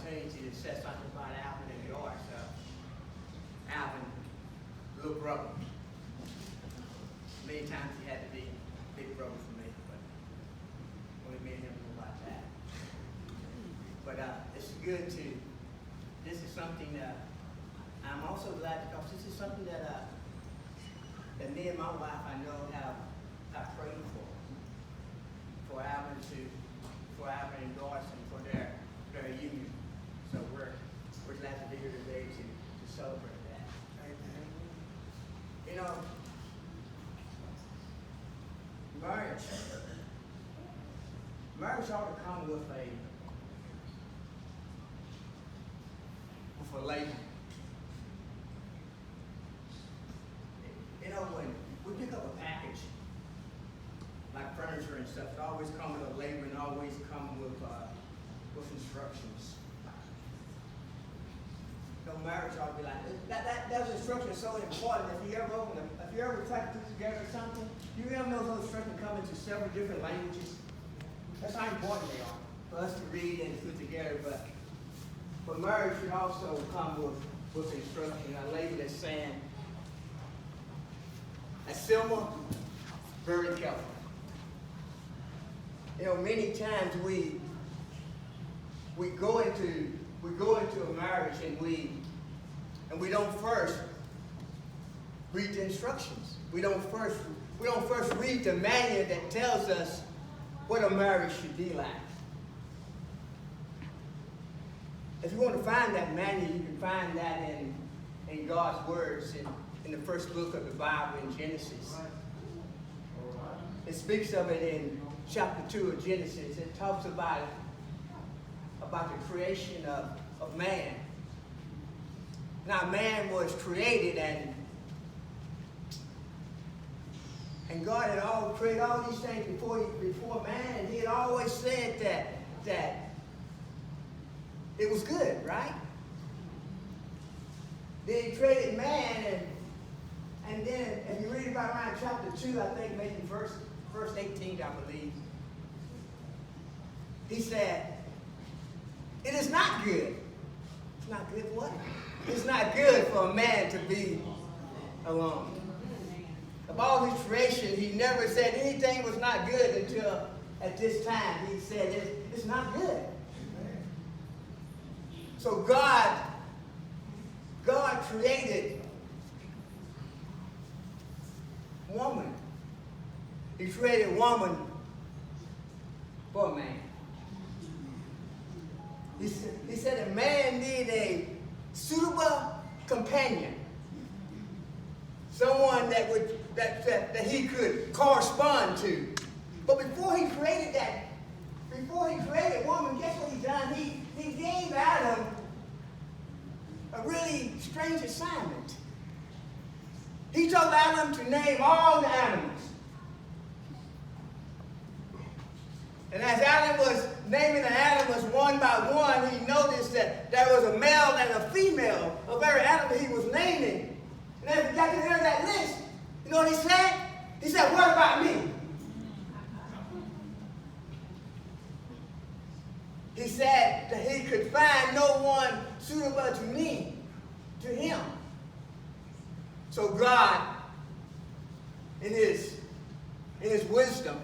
opportunity to say something about Alvin and George. Alvin, little brother. Many times he had to be big brother for me, but only me and him know about that. But it's good to, this is something that I'm also glad because this is something that me and my wife I know have prayed for Alvin and Doris and for their union. So we're glad to be here today to celebrate that. You know, marriage ought to come with a label. You know, when we pick up a package, like furniture and stuff, it always comes with a label and always comes with instructions. No, marriage ought to be like that. Those instructions are so important. If you ever try to put together something, you ever know those instructions come into several different languages. That's how important they are for us to read and to put together. But marriage should also come with instruction. A label that's saying, Selma, very careful. You know, many times we go into a marriage and we don't first read the instructions. We don't first read the manual that tells us what a marriage should be like. If you want to find that manual, you can find that in God's words in the first book of the Bible in Genesis. It speaks of it in chapter 2 of Genesis. It talks about the creation of man. Now man was created and God had created all these things before man, and he had always said that it was good, right? Then he created man, and then if you read about around chapter 2, I think maybe verse 18, I believe, he said, it is not good. It's not good what? It's not good for a man to be alone. Of all his creation, he never said anything was not good until at this time he said it's not good. So God created woman. He created woman for a man. He said a man needed a suitable companion, someone that he could correspond to. But before he created woman, guess what he done? He gave Adam a really strange assignment. He told Adam to name all the animals. And as Adam was naming the animals one by one, he noticed that there was a male and a female of every animal he was naming. And as he got to the end of that list, you know what he said? He said, what about me? He said that he could find no one suitable to him. So God, in his wisdom,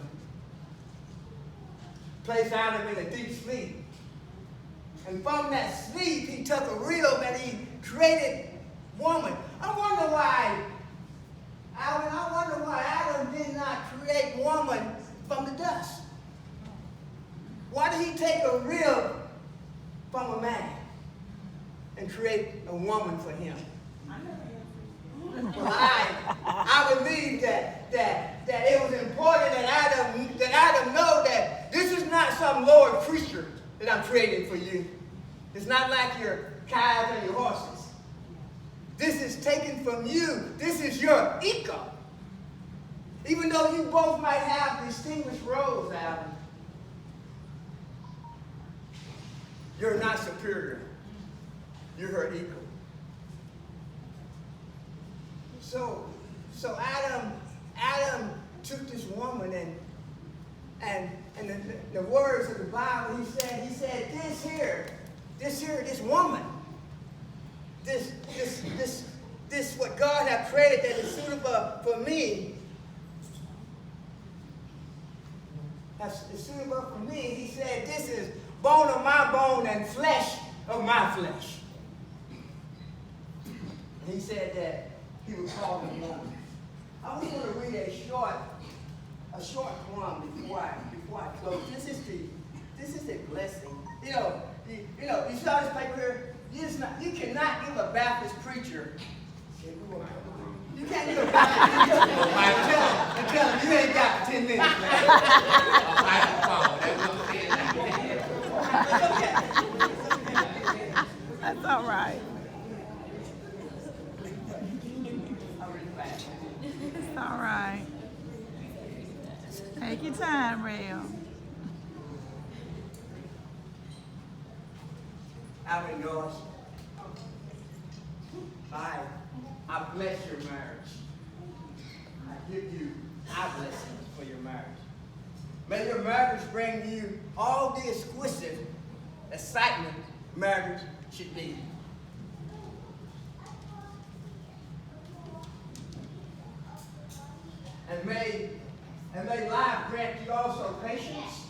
placed Adam in a deep sleep. And from that sleep, he took a reel that he created woman. I wonder why Adam did not create woman from the dust. Why did he take a rib from a man and create a woman for him? Well, I believe that it was important that Adam know that this is not some lower creature that I'm creating for you. It's not like your cows and your horses. This is taken from you. This is your equal. Even though you both might have distinguished roles, Adam, you're not superior. You're her equal. So Adam took this woman and the words of the Bible, he said, this woman, this what God has created that is suitable for me, is suitable for me. He said, this is bone of my bone and flesh of my flesh. And he said that he would call him woman. I was going to read a short poem before I close. This is the blessing. You saw this paper here. You cannot give a Baptist preacher. You can't give a Baptist preacher and tell him you ain't got 10 minutes. That's all right. It's all right. Take your time, Rail. Alvin Doris, I bless your marriage. I give you my blessing for your marriage. May your marriage bring you all the exquisite excitement marriage should be. And may life grant you also patience,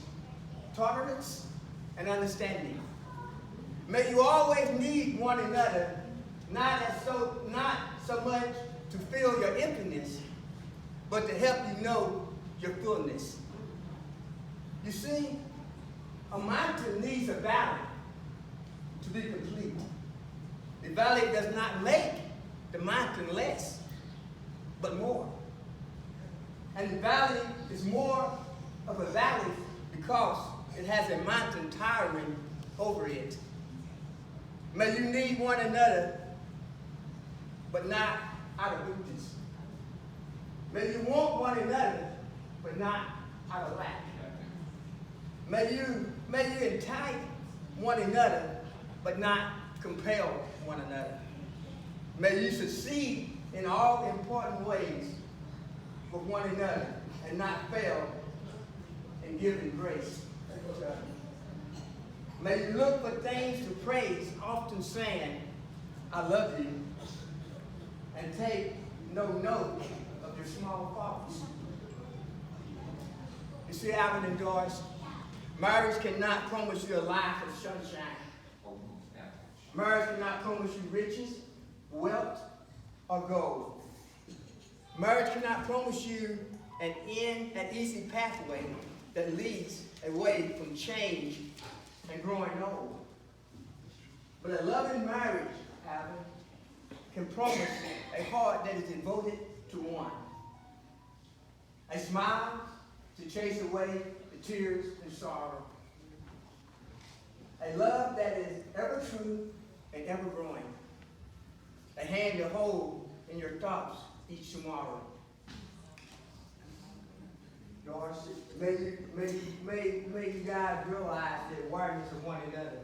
tolerance, and understanding. May you always need one another, not so much to fill your emptiness, but to help you know your fullness. You see, a mountain needs a valley to be complete. The valley does not make the mountain less, but more. And the valley is more of a valley because it has a mountain towering over it. May you need one another, but not out of weakness. May you want one another, but not out of lack. May you entice one another, but not compel one another. May you succeed in all important ways with one another and not fail in giving grace to each other. May you look for things to praise, often saying, I love you, and take no note of your small faults. You see, Alvin and Doris, marriage cannot promise you a life of sunshine. Marriage cannot promise you riches, wealth, or gold. Marriage cannot promise you an easy pathway that leads away from change and growing old. But a loving marriage, Alvin, can promise a heart that is devoted to one. A smile to chase away the tears and sorrow. A love that is ever true and ever growing. A hand to hold in your thoughts each tomorrow. Doris, may you guys realize the awareness of one another,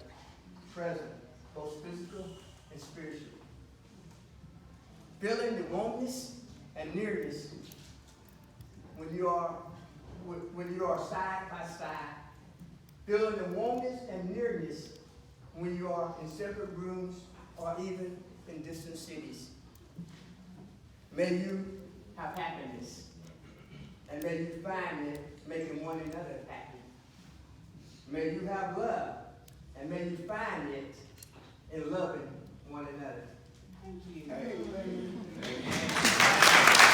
present, both physical and spiritual. Feeling the warmness and nearness when you are side by side. Feeling the warmness and nearness when you are in separate rooms or even in distant cities. May you have happiness, and may you find it making one another happy. May you have love, and may you find it in loving